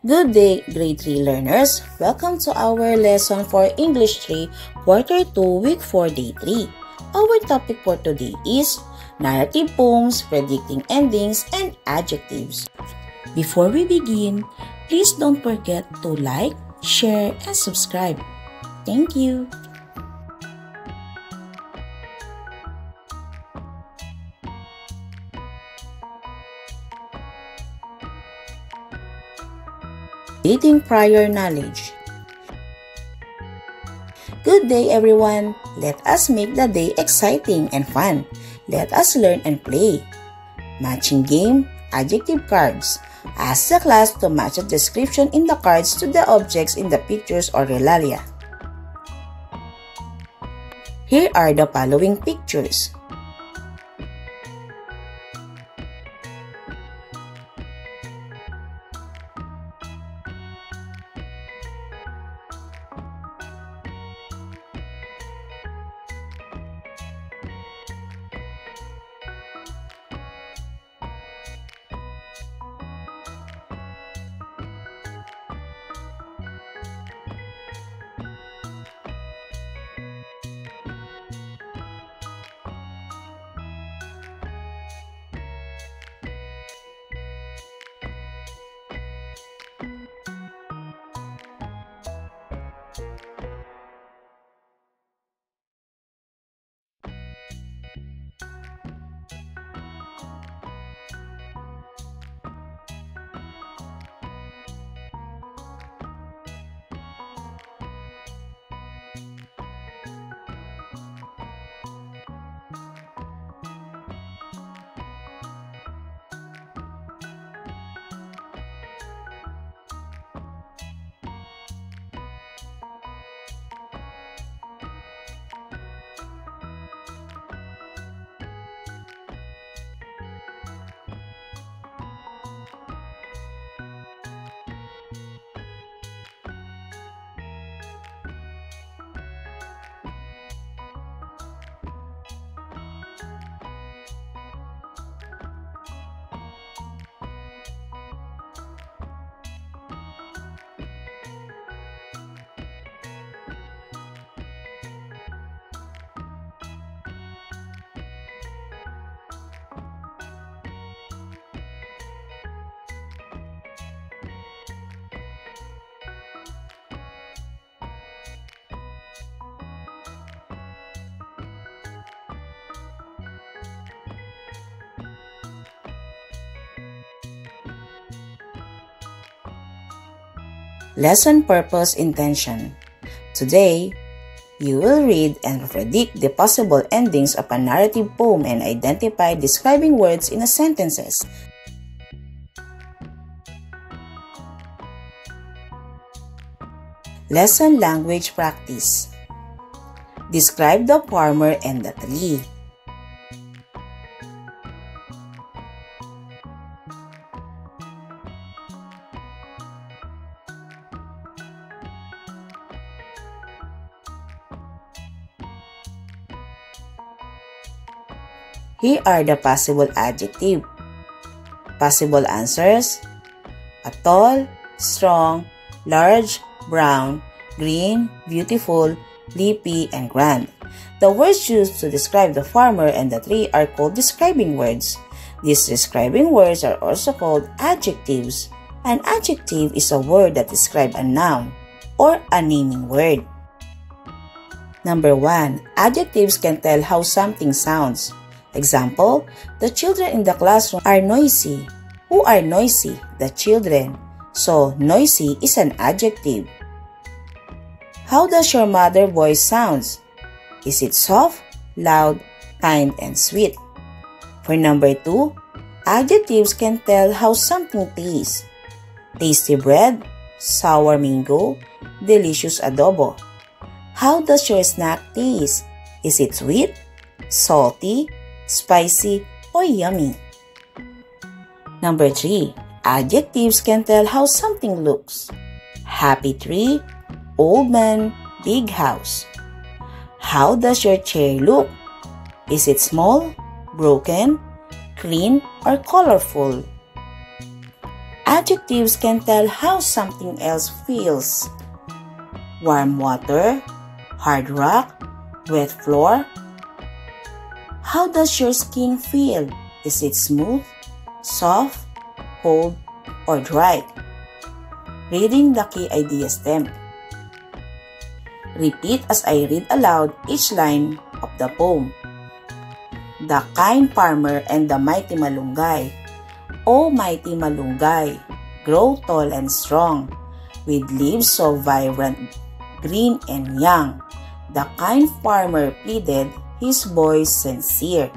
Good day, grade 3 learners. Welcome to our lesson for English 3, quarter 2, week 4, day 3. Our topic for today is narrative poems, predicting endings, and adjectives. Before we begin, please don't forget to like, share, and subscribe. Thank you. Dating prior knowledge. Good day, everyone. Let us make the day exciting and fun. Let us learn and play. Matching game, adjective cards. Ask the class to match the description in the cards to the objects in the pictures or realia. Here are the following pictures. Lesson Purpose Intention. Today, you will read and predict the possible endings of a narrative poem and identify describing words in a sentences. Lesson Language Practice. Describe the farmer and the tree. Here are the possible adjectives. Possible answers: a tall, strong, large, brown, green, beautiful, leafy, and grand. The words used to describe the farmer and the tree are called describing words. These describing words are also called adjectives. An adjective is a word that describes a noun or a naming word. Number 1. Adjectives can tell how something sounds. Example, the children in the classroom are noisy. Who are noisy? The children. So, noisy is an adjective. How does your mother's voice sound? Is it soft, loud, kind, and sweet? For number 2, adjectives can tell how something tastes. Tasty bread, sour mango, delicious adobo. How does your snack taste? Is it sweet, salty, spicy, or yummy? Number 3. Adjectives can tell how something looks. Happy tree, old man, big house. How does your chair look? Is it small, broken, clean, or colorful? Adjectives can tell how something else feels. Warm water, hard rock, wet floor. How does your skin feel? Is it smooth, soft, cold, or dry? Reading the key idea stem. Repeat as I read aloud each line of the poem. The kind farmer and the mighty malunggay. O mighty malunggay, grow tall and strong, with leaves so vibrant, green and young. The kind farmer pleaded, his voice sincere.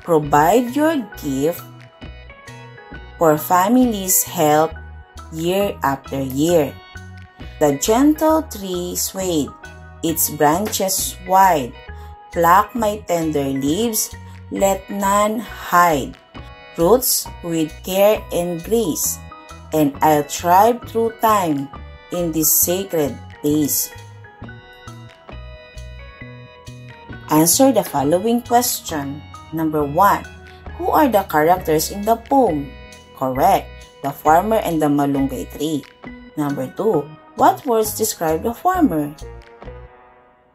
Provide your gift for families' help year after year. The gentle tree swayed, its branches wide. Pluck my tender leaves, let none hide. Roots with care and grace, and I'll thrive through time in this sacred place. Answer the following question. Number 1. Who are the characters in the poem? Correct. The farmer and the malunggay tree. Number 2. What words describe the farmer?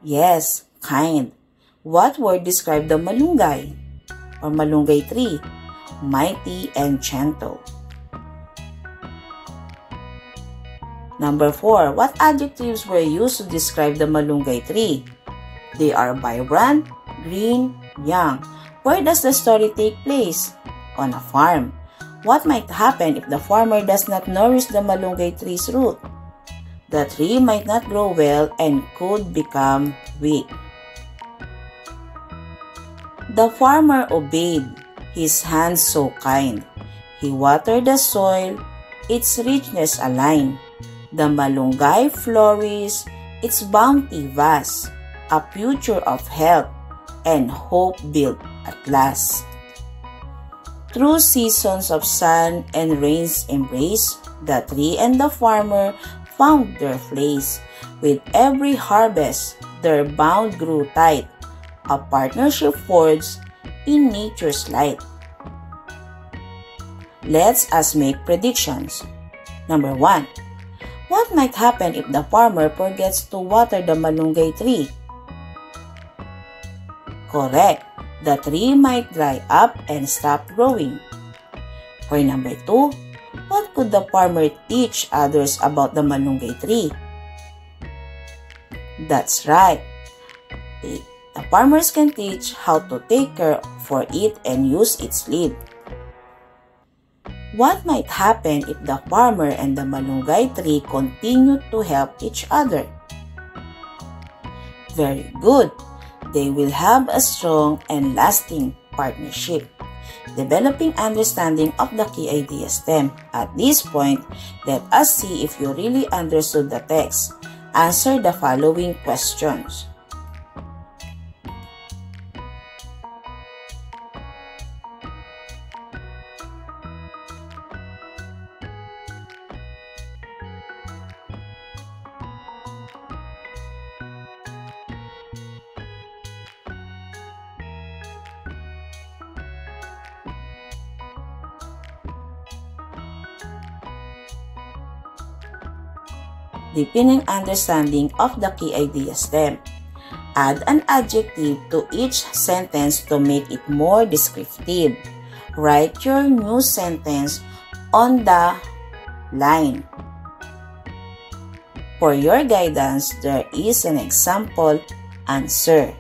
Yes, kind. What word describe the malunggay or malunggay tree? Mighty and gentle. Number 4. What adjectives were used to describe the malunggay tree? They are vibrant, green, young. Where does the story take place? On a farm. What might happen if the farmer does not nourish the malunggay tree's root? The tree might not grow well and could become weak. The farmer obeyed, his hands so kind. He watered the soil, its richness aligned. The malunggay flourished, its bounty vast, a future of health and hope built at last. Through seasons of sun and rain's embrace, the tree and the farmer found their place. With every harvest, their bond grew tight, a partnership forged in nature's light. Let us make predictions. Number 1. What might happen if the farmer forgets to water the malunggay tree? Correct. The tree might dry up and stop growing. For number 2, what could the farmer teach others about the malunggay tree? That's right. The farmers can teach how to take care for it and use its leaf. What might happen if the farmer and the malunggay tree continue to help each other? Very good. They will have a strong and lasting partnership, developing understanding of the key idea stem. At this point, let us see if you really understood the text. Answer the following questions. Deepening understanding of the key idea stem. Add an adjective to each sentence to make it more descriptive. Write your new sentence on the line. For your guidance, there is an example answer.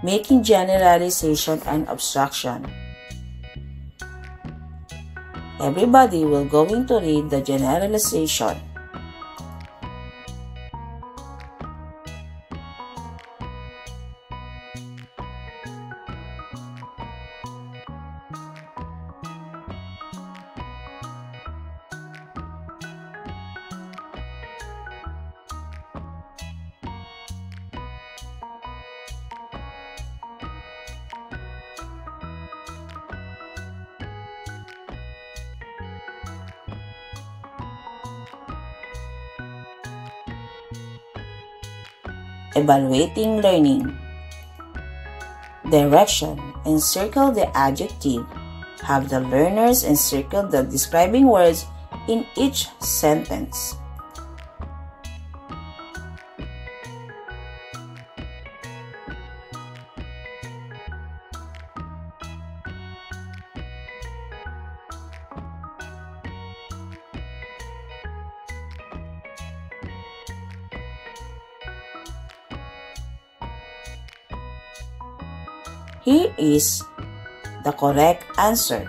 Making generalization and abstraction. Everybody will going to read the generalization. Evaluating learning. Direction. Encircle the adjective. Have the learners encircle the describing words in each sentence. Here is the correct answer.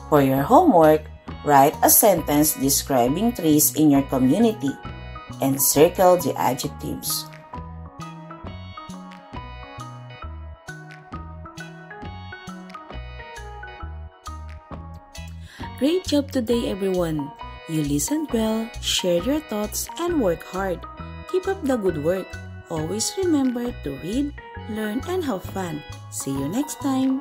For your homework, write a sentence describing trees in your community and circle the adjectives. Great job today, everyone! You listened well, shared your thoughts, and worked hard. Keep up the good work. Always remember to read, learn, and have fun. See you next time!